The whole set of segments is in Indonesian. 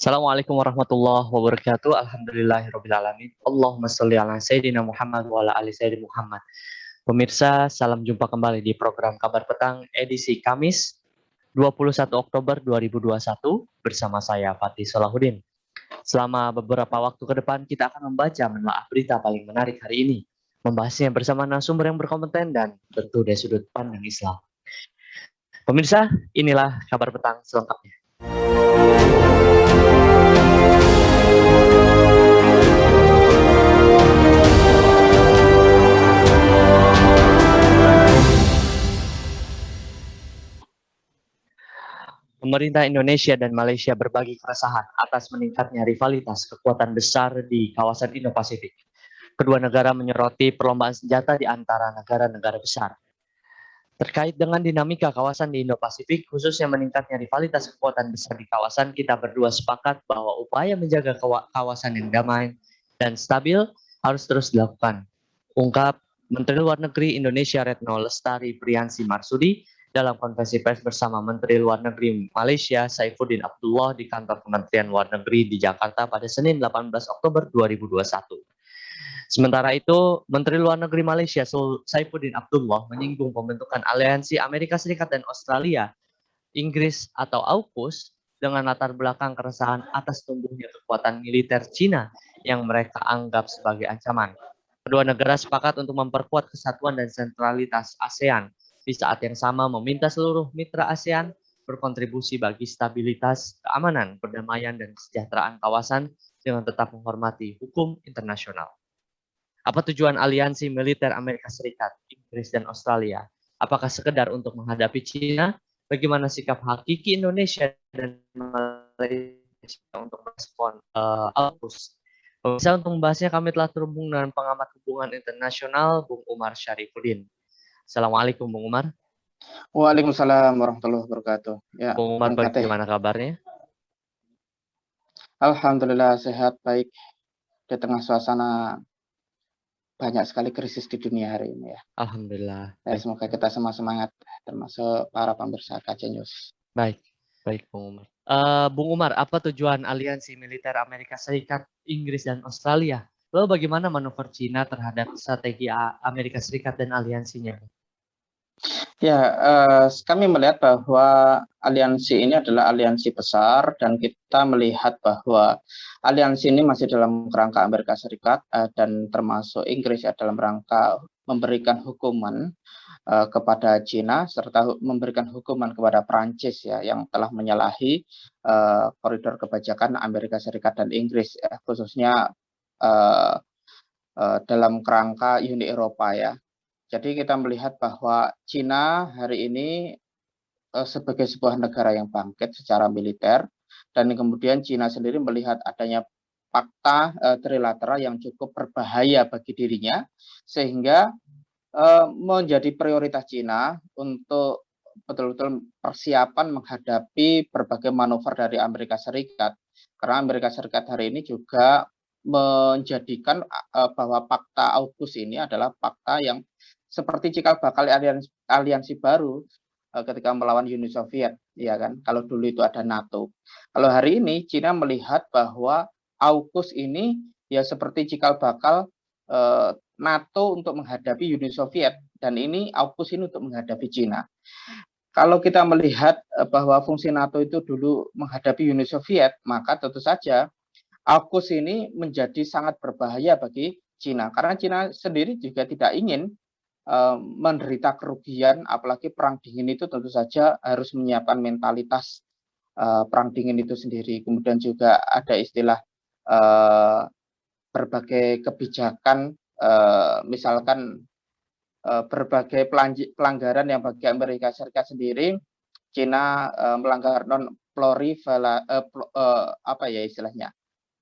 Assalamualaikum warahmatullahi wabarakatuh. Alhamdulillahirrabbilalamin. Allahumma sholli ala Sayyidina Muhammad wa ala ali Sayyidina Muhammad. Pemirsa, salam jumpa kembali di program Kabar Petang edisi Kamis 21 Oktober 2021 bersama saya Fatih Salahuddin. Selama beberapa waktu ke depan kita akan membaca menelaah berita paling menarik hari ini. Membahasnya bersama narasumber yang berkompeten dan tentu dari sudut pandang Islam. Pemirsa, inilah Kabar Petang selengkapnya. Pemerintah Indonesia dan Malaysia berbagi keresahan atas meningkatnya rivalitas kekuatan besar di kawasan Indo-Pasifik. Kedua negara menyoroti perlombaan senjata di antara negara-negara besar. Terkait dengan dinamika kawasan di Indo-Pasifik, khususnya meningkatnya rivalitas kekuatan besar di kawasan, kita berdua sepakat bahwa upaya menjaga kawasan yang damai dan stabil harus terus dilakukan. Ungkap Menteri Luar Negeri Indonesia Retno Lestari Priyansih Marsudi dalam konferensi pers bersama Menteri Luar Negeri Malaysia Saifuddin Abdullah di kantor Kementerian Luar Negeri di Jakarta pada Senin 18 Oktober 2021. Sementara itu, Menteri Luar Negeri Malaysia Saifuddin Abdullah menyinggung pembentukan aliansi Amerika Serikat dan Australia, Inggris atau AUKUS dengan latar belakang keresahan atas tumbuhnya kekuatan militer Cina yang mereka anggap sebagai ancaman. Kedua negara sepakat untuk memperkuat kesatuan dan sentralitas ASEAN. Di saat yang sama meminta seluruh mitra ASEAN berkontribusi bagi stabilitas, keamanan, perdamaian, dan kesejahteraan kawasan dengan tetap menghormati hukum internasional. Apa tujuan aliansi militer Amerika Serikat, Inggris, dan Australia? Apakah sekedar untuk menghadapi China? Bagaimana sikap hakiki Indonesia dan Malaysia untuk respon AUKUS? Bisa untuk membahasnya kami telah terhubung dengan pengamat hubungan internasional Bung Umar Syarifuddin. Assalamualaikum Bung Umar. Waalaikumsalam warahmatullahi wabarakatuh. Ya, Bung Umar, bagaimana kabarnya? Alhamdulillah sehat, baik di tengah suasana banyak sekali krisis di dunia hari ini ya. Alhamdulillah. Ya, semoga kita semua semangat, termasuk para pemirsa KC News. Baik Bung Umar. Bung Umar, apa tujuan aliansi militer Amerika Serikat, Inggris, dan Australia? Lalu bagaimana manuver Cina terhadap strategi Amerika Serikat dan aliansinya? Ya, kami melihat bahwa aliansi ini adalah aliansi besar dan kita melihat bahwa aliansi ini masih dalam kerangka Amerika Serikat dan termasuk Inggris dalam rangka memberikan hukuman kepada Cina serta memberikan hukuman kepada Prancis ya yang telah menyalahi koridor kebijakan Amerika Serikat dan Inggris khususnya dalam kerangka Uni Eropa ya. Jadi kita melihat bahwa Cina hari ini sebagai sebuah negara yang bangkit secara militer dan kemudian Cina sendiri melihat adanya fakta trilateral yang cukup berbahaya bagi dirinya sehingga menjadi prioritas Cina untuk betul-betul persiapan menghadapi berbagai manuver dari Amerika Serikat karena Amerika Serikat hari ini juga menjadikan bahwa fakta AUKUS ini adalah fakta yang seperti cikal bakal aliansi baru ketika melawan Uni Soviet, ya kan? Kalau dulu itu ada NATO. Kalau hari ini Cina melihat bahwa AUKUS ini ya seperti cikal bakal NATO untuk menghadapi Uni Soviet dan ini AUKUS ini untuk menghadapi Cina. Kalau kita melihat bahwa fungsi NATO itu dulu menghadapi Uni Soviet, maka tentu saja AUKUS ini menjadi sangat berbahaya bagi Cina karena Cina sendiri juga tidak ingin menderita kerugian, apalagi perang dingin itu tentu saja harus menyiapkan mentalitas perang dingin itu sendiri. Kemudian juga ada istilah berbagai kebijakan, misalkan berbagai pelanggaran yang bagi Amerika Serikat sendiri, Cina melanggar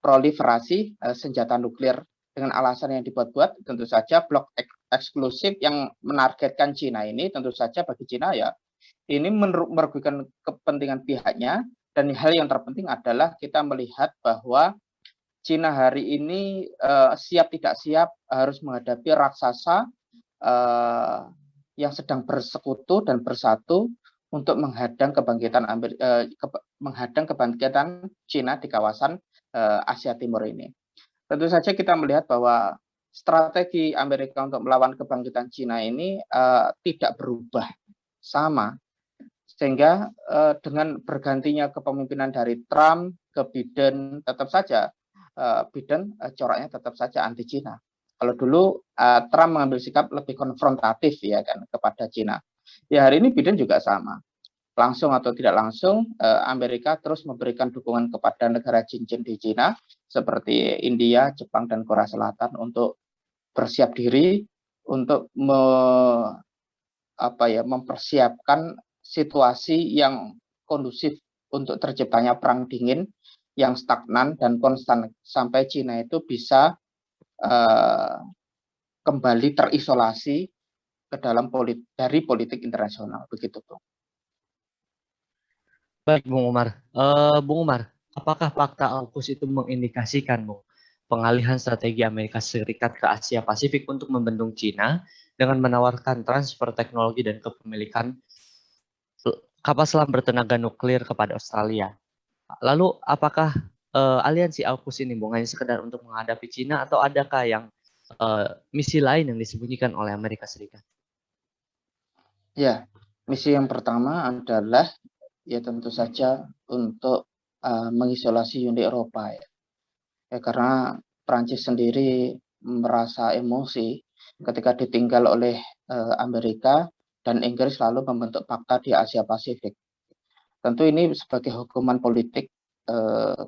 proliferasi senjata nuklir dengan alasan yang dibuat-buat. Tentu saja blok eksklusif yang menargetkan Cina ini tentu saja bagi Cina ya ini merugikan kepentingan pihaknya dan hal yang terpenting adalah kita melihat bahwa Cina hari ini siap tidak siap harus menghadapi raksasa yang sedang bersekutu dan bersatu untuk menghadang kebangkitan menghadang kebangkitan Cina di kawasan Asia Timur ini. Tentu saja kita melihat bahwa strategi Amerika untuk melawan kebangkitan Cina ini tidak berubah, sama. Sehingga dengan bergantinya kepemimpinan dari Trump ke Biden, tetap saja Biden coraknya tetap saja anti Cina. Kalau dulu Trump mengambil sikap lebih konfrontatif ya kan kepada Cina. Ya hari ini Biden juga sama. Langsung atau tidak langsung Amerika terus memberikan dukungan kepada negara cincin di Cina seperti India, Jepang dan Korea Selatan untuk bersiap diri untuk mempersiapkan situasi yang kondusif untuk terciptanya perang dingin yang stagnan dan konstan sampai Cina itu bisa kembali terisolasi ke dalam dari politik internasional, begitu Bung. Baik, Bung Umar. Bung Umar, apakah fakta AUKUS itu mengindikasikan, Bung, pengalihan strategi Amerika Serikat ke Asia Pasifik untuk membendung Cina dengan menawarkan transfer teknologi dan kepemilikan kapal selam bertenaga nuklir kepada Australia? Lalu, apakah aliansi AUKUS ini, Bung, hanya sekedar untuk menghadapi Cina atau adakah yang misi lain yang disembunyikan oleh Amerika Serikat? Ya, misi yang pertama adalah ya tentu saja untuk mengisolasi Uni Eropa ya. Karena Prancis sendiri merasa emosi ketika ditinggal oleh Amerika dan Inggris lalu membentuk fakta di Asia Pasifik. Tentu ini sebagai hukuman politik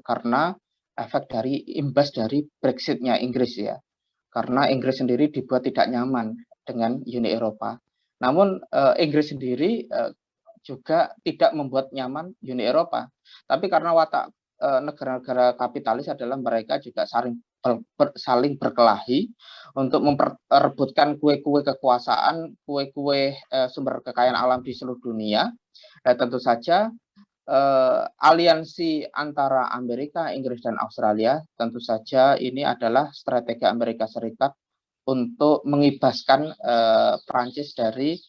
karena efek dari imbas dari Brexit-nya Inggris ya. Karena Inggris sendiri dibuat tidak nyaman dengan Uni Eropa. Namun Inggris sendiri juga tidak membuat nyaman Uni Eropa. Tapi karena watak negara-negara kapitalis adalah mereka juga saling berkelahi untuk memperebutkan kue-kue kekuasaan, kue-kue sumber kekayaan alam di seluruh dunia. Tentu saja aliansi antara Amerika, Inggris, dan Australia tentu saja ini adalah strategi Amerika Serikat untuk mengibaskan Prancis dari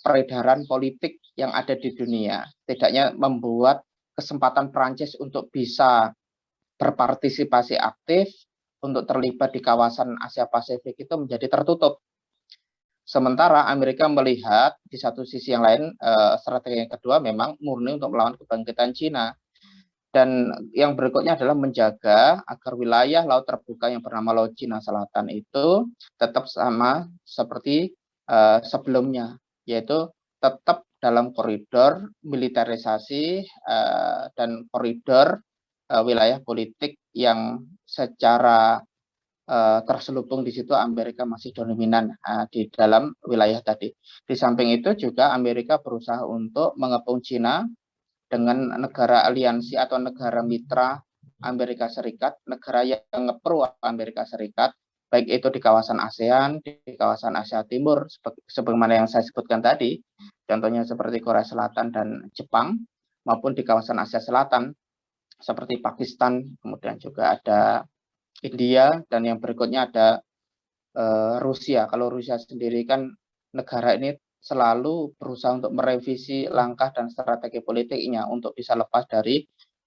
peredaran politik yang ada di dunia. Tidaknya membuat kesempatan Prancis untuk bisa berpartisipasi aktif untuk terlibat di kawasan Asia Pasifik itu menjadi tertutup. Sementara Amerika melihat di satu sisi yang lain strategi yang kedua memang murni untuk melawan kebangkitan Cina. Dan yang berikutnya adalah menjaga agar wilayah laut terbuka yang bernama Laut Cina Selatan itu tetap sama seperti sebelumnya, yaitu tetap dalam koridor militerisasi dan koridor wilayah politik yang secara terselubung di situ Amerika masih dominan di dalam wilayah tadi. Di samping itu juga Amerika berusaha untuk mengepung Cina dengan negara aliansi atau negara mitra Amerika Serikat, negara yang ngepro Amerika Serikat, baik itu di kawasan ASEAN, di kawasan Asia Timur, sebagaimana yang saya sebutkan tadi, contohnya seperti Korea Selatan dan Jepang, maupun di kawasan Asia Selatan, seperti Pakistan, kemudian juga ada India, dan yang berikutnya ada Rusia. Kalau Rusia sendiri kan negara ini selalu berusaha untuk merevisi langkah dan strategi politiknya untuk bisa lepas dari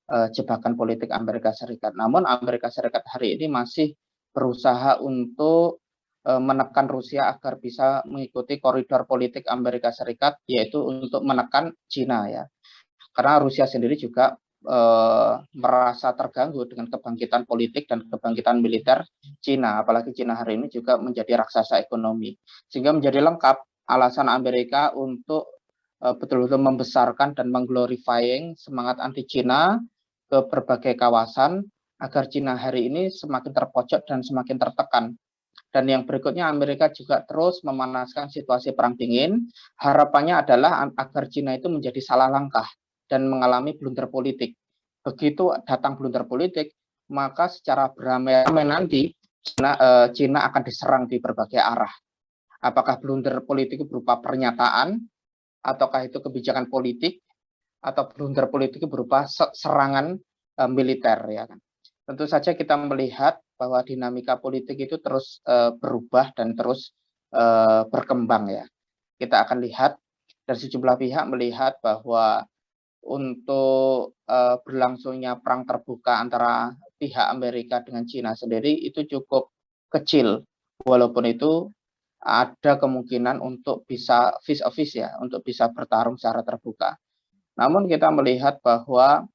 jebakan politik Amerika Serikat. Namun Amerika Serikat hari ini masih berusaha untuk menekan Rusia agar bisa mengikuti koridor politik Amerika Serikat, yaitu untuk menekan Cina ya. Karena Rusia sendiri juga merasa terganggu dengan kebangkitan politik dan kebangkitan militer Cina, apalagi Cina hari ini juga menjadi raksasa ekonomi, sehingga menjadi lengkap alasan Amerika untuk betul-betul membesarkan dan mengglorifying semangat anti Cina ke berbagai kawasan agar Cina hari ini semakin terpojok dan semakin tertekan. Dan yang berikutnya Amerika juga terus memanaskan situasi perang dingin. Harapannya adalah agar Cina itu menjadi salah langkah dan mengalami blunder politik. Begitu datang blunder politik, maka secara beramai-ramai nanti Cina akan diserang di berbagai arah. Apakah blunder politik berupa pernyataan, ataukah itu kebijakan politik, atau blunder politik berupa serangan militer ya kan. Tentu saja kita melihat bahwa dinamika politik itu terus berubah dan terus berkembang ya. Kita akan lihat dari sejumlah pihak melihat bahwa untuk berlangsungnya perang terbuka antara pihak Amerika dengan Cina sendiri itu cukup kecil, walaupun itu ada kemungkinan untuk bisa face to face ya, untuk bisa bertarung secara terbuka. Namun kita melihat bahwa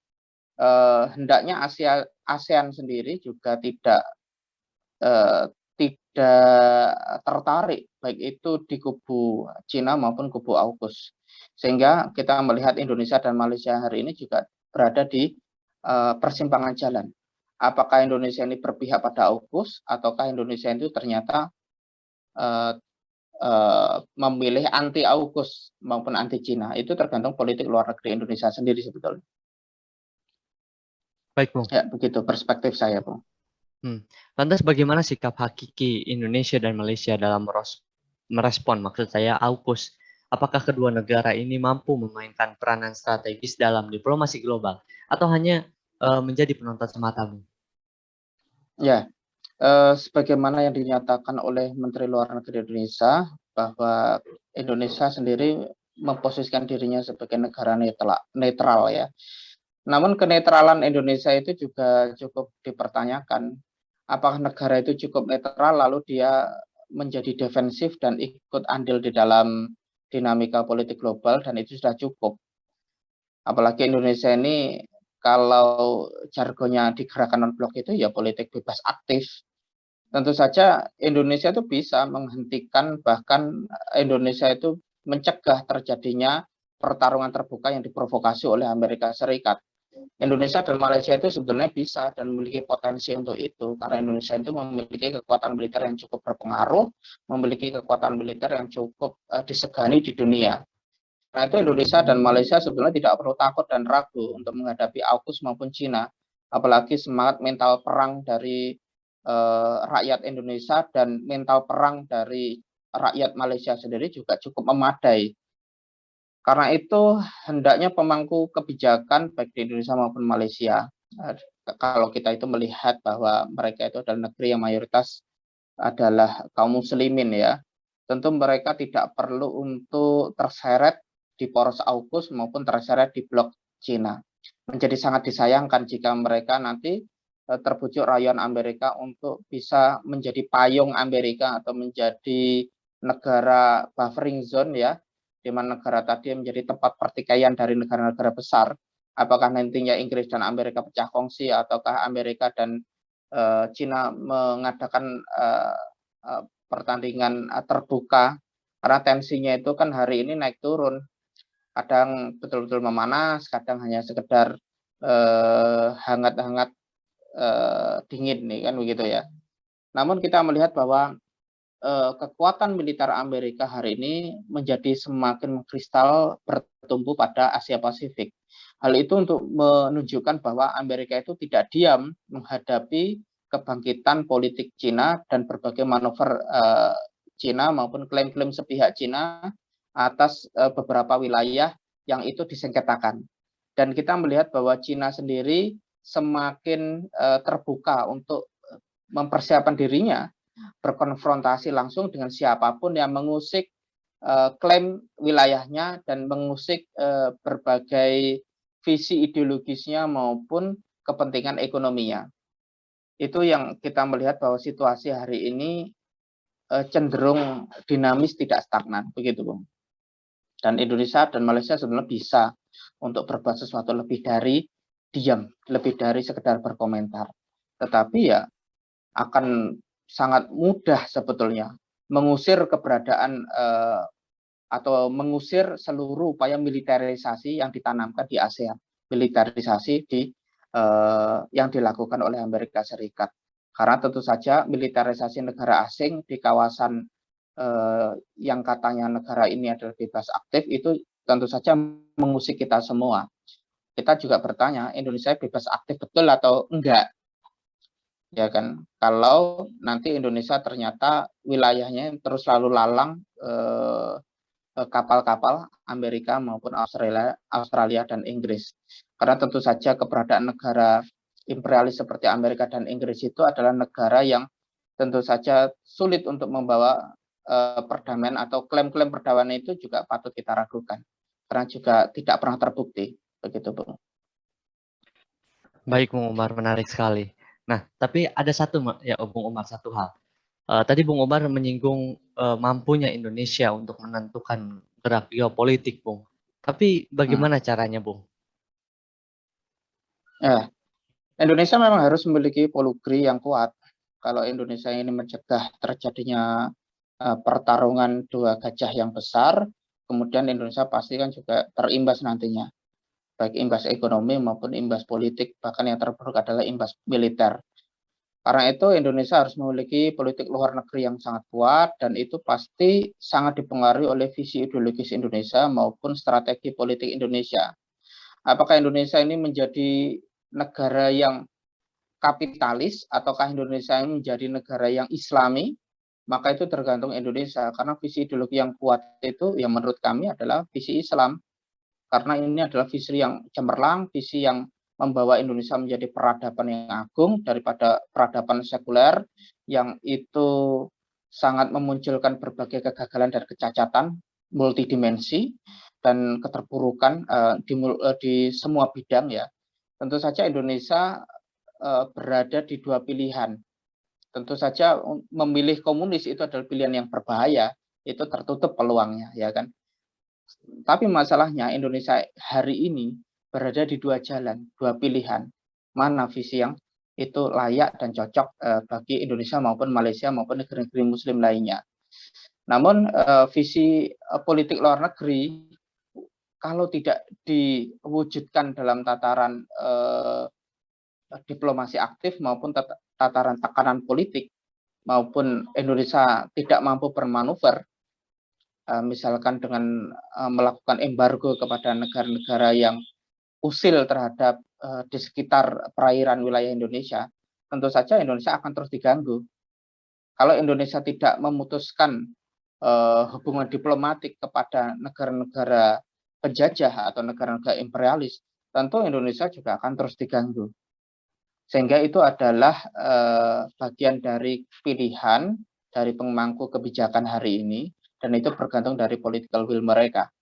hendaknya ASEAN sendiri juga eh, tidak tertarik baik itu di kubu Cina maupun kubu AUKUS. Sehingga kita melihat Indonesia dan Malaysia hari ini juga berada di persimpangan jalan. Apakah Indonesia ini berpihak pada AUKUS ataukah Indonesia itu ternyata uh, memilih anti AUKUS maupun anti Cina. Itu tergantung politik luar negeri Indonesia sendiri sebetulnya. Baik, Bung. Ya, begitu perspektif saya, Bung. Lantas bagaimana sikap hakiki Indonesia dan Malaysia dalam merespon, maksud saya, AUKUS? Apakah kedua negara ini mampu memainkan peranan strategis dalam diplomasi global atau hanya menjadi penonton semata, Bung? Ya, sebagaimana yang dinyatakan oleh Menteri Luar Negeri Indonesia bahwa Indonesia sendiri memposisikan dirinya sebagai negara netral ya. Namun kenetralan Indonesia itu juga cukup dipertanyakan. Apakah negara itu cukup netral lalu dia menjadi defensif dan ikut andil di dalam dinamika politik global dan itu sudah cukup. Apalagi Indonesia ini kalau jargonnya di gerakan non-blok itu ya politik bebas aktif. Tentu saja Indonesia itu bisa menghentikan, bahkan Indonesia itu mencegah terjadinya pertarungan terbuka yang diprovokasi oleh Amerika Serikat. Indonesia dan Malaysia itu sebenarnya bisa dan memiliki potensi untuk itu karena Indonesia itu memiliki kekuatan militer yang cukup berpengaruh, memiliki kekuatan militer yang cukup disegani di dunia. Nah itu Indonesia dan Malaysia sebenarnya tidak perlu takut dan ragu untuk menghadapi AUKUS maupun Cina, apalagi semangat mental perang dari rakyat Indonesia dan mental perang dari rakyat Malaysia sendiri juga cukup memadai. Karena itu hendaknya pemangku kebijakan baik di Indonesia maupun Malaysia, kalau kita itu melihat bahwa mereka itu adalah negeri yang mayoritas adalah kaum muslimin ya, tentu mereka tidak perlu untuk terseret di poros AUKUS maupun terseret di blok Cina. Menjadi sangat disayangkan jika mereka nanti terbujuk rayuan Amerika untuk bisa menjadi payung Amerika atau menjadi negara buffering zone ya, di mana negara tadi menjadi tempat pertikaian dari negara-negara besar. Apakah nantinya Inggris dan Amerika pecah kongsi ataukah Amerika dan Cina mengadakan pertandingan terbuka karena tensinya itu kan hari ini naik turun, kadang betul-betul memanas, kadang hanya sekedar hangat-hangat dingin nih kan begitu ya. Namun kita melihat bahwa kekuatan militer Amerika hari ini menjadi semakin kristal bertumbuh pada Asia Pasifik. Hal itu untuk menunjukkan bahwa Amerika itu tidak diam menghadapi kebangkitan politik Cina dan berbagai manuver Cina maupun klaim-klaim sepihak Cina atas beberapa wilayah yang itu disengketakan. Dan kita melihat bahwa Cina sendiri semakin terbuka untuk mempersiapkan dirinya berkonfrontasi langsung dengan siapapun yang mengusik klaim wilayahnya dan mengusik berbagai visi ideologisnya maupun kepentingan ekonominya. Itu yang kita melihat bahwa situasi hari ini cenderung dinamis, tidak stagnan, begitu Bung. Dan Indonesia dan Malaysia sebenarnya bisa untuk berbuat sesuatu lebih dari diam, lebih dari sekedar berkomentar. Tetapi ya akan sangat mudah sebetulnya mengusir keberadaan atau mengusir seluruh upaya militerisasi yang ditanamkan di ASEAN, militerisasi yang dilakukan oleh Amerika Serikat. Karena tentu saja militerisasi negara asing di kawasan yang katanya negara ini adalah bebas aktif itu tentu saja mengusik kita semua. Kita juga bertanya, Indonesia bebas aktif betul atau enggak? Ya kan, kalau nanti Indonesia ternyata wilayahnya terus lalu lalang kapal-kapal Amerika maupun Australia dan Inggris. Karena tentu saja keberadaan negara imperialis seperti Amerika dan Inggris itu adalah negara yang tentu saja sulit untuk membawa perdamaian atau klaim-klaim perdamaian itu juga patut kita ragukan. Karena juga tidak pernah terbukti. begitu Bung. Baik, Bung Umar, menarik sekali. Nah, tapi ada satu ya, Bung Umar, satu hal. Tadi Bung Umar menyinggung mampunya Indonesia untuk menentukan gerak geopolitik, Bung. Tapi Hmm. bagaimana caranya, Bung? Ya, Indonesia memang harus memiliki polugri yang kuat. Kalau Indonesia ini mencegah terjadinya pertarungan dua gajah yang besar, kemudian Indonesia pasti kan juga terimbas nantinya, baik imbas ekonomi maupun imbas politik, bahkan yang terburuk adalah imbas militer. Karena itu Indonesia harus memiliki politik luar negeri yang sangat kuat, dan itu pasti sangat dipengaruhi oleh visi ideologis Indonesia maupun strategi politik Indonesia. Apakah Indonesia ini menjadi negara yang kapitalis ataukah Indonesia ini menjadi negara yang Islami? Maka itu tergantung Indonesia, karena visi ideologi yang kuat itu yang menurut kami adalah visi Islam. Karena ini adalah visi yang cemerlang, visi yang membawa Indonesia menjadi peradaban yang agung daripada peradaban sekuler yang itu sangat memunculkan berbagai kegagalan dan kecacatan multidimensi dan keterpurukan di semua bidang ya. Tentu saja Indonesia berada di dua pilihan. Tentu saja memilih komunis itu adalah pilihan yang berbahaya, itu tertutup peluangnya ya kan. Tapi masalahnya Indonesia hari ini berada di dua jalan, dua pilihan. Mana visi yang itu layak dan cocok bagi Indonesia maupun Malaysia maupun negeri-negeri Muslim lainnya. Namun visi politik luar negeri kalau tidak diwujudkan dalam tataran diplomasi aktif maupun tataran tekanan politik, maupun Indonesia tidak mampu bermanuver, misalkan dengan melakukan embargo kepada negara-negara yang usil terhadap di sekitar perairan wilayah Indonesia, tentu saja Indonesia akan terus diganggu. Kalau Indonesia tidak memutuskan hubungan diplomatik kepada negara-negara penjajah atau negara-negara imperialis, tentu Indonesia juga akan terus diganggu. Sehingga itu adalah bagian dari pilihan dari pemangku kebijakan hari ini, dan itu bergantung dari political will mereka.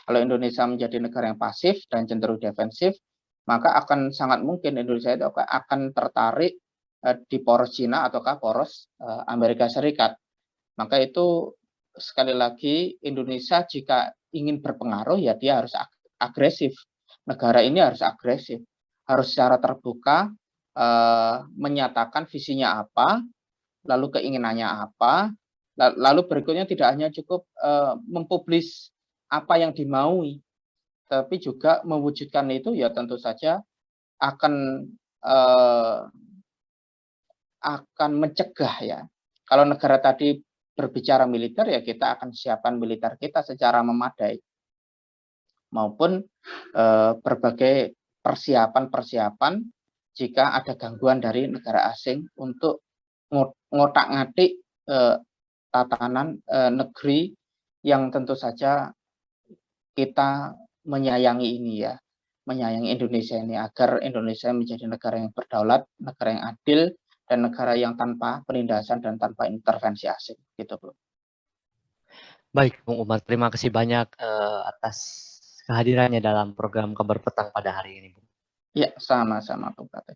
Kalau Indonesia menjadi negara yang pasif dan cenderung defensif, maka akan sangat mungkin Indonesia itu akan tertarik di poros Cina ataukah poros Amerika Serikat. Maka itu sekali lagi Indonesia jika ingin berpengaruh ya dia harus agresif. Negara ini harus agresif, harus secara terbuka menyatakan visinya apa, lalu keinginannya apa, lalu berikutnya tidak hanya cukup mempublis apa yang dimaui, tapi juga mewujudkan itu ya tentu saja akan mencegah ya. Kalau negara tadi berbicara militer ya kita akan siapkan militer kita secara memadai, maupun berbagai persiapan-persiapan jika ada gangguan dari negara asing untuk ngotak-ngatik tatanan negeri yang tentu saja kita menyayangi ini ya, menyayangi Indonesia ini agar Indonesia menjadi negara yang berdaulat, negara yang adil, dan negara yang tanpa penindasan dan tanpa intervensi asing gitu Bro. Baik, Bung Umar, terima kasih banyak atas kehadirannya dalam program Kabar Petang pada hari ini, Bung. Ya, sama-sama Bung Pratik.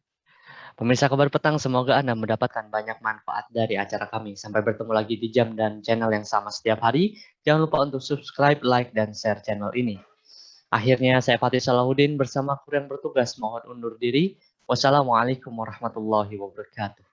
Pemirsa Kabar Petang, semoga Anda mendapatkan banyak manfaat dari acara kami. Sampai bertemu lagi di jam dan channel yang sama setiap hari. Jangan lupa untuk subscribe, like, dan share channel ini. Akhirnya saya Fatih Salahuddin bersama kru yang bertugas mohon undur diri. Wassalamualaikum warahmatullahi wabarakatuh.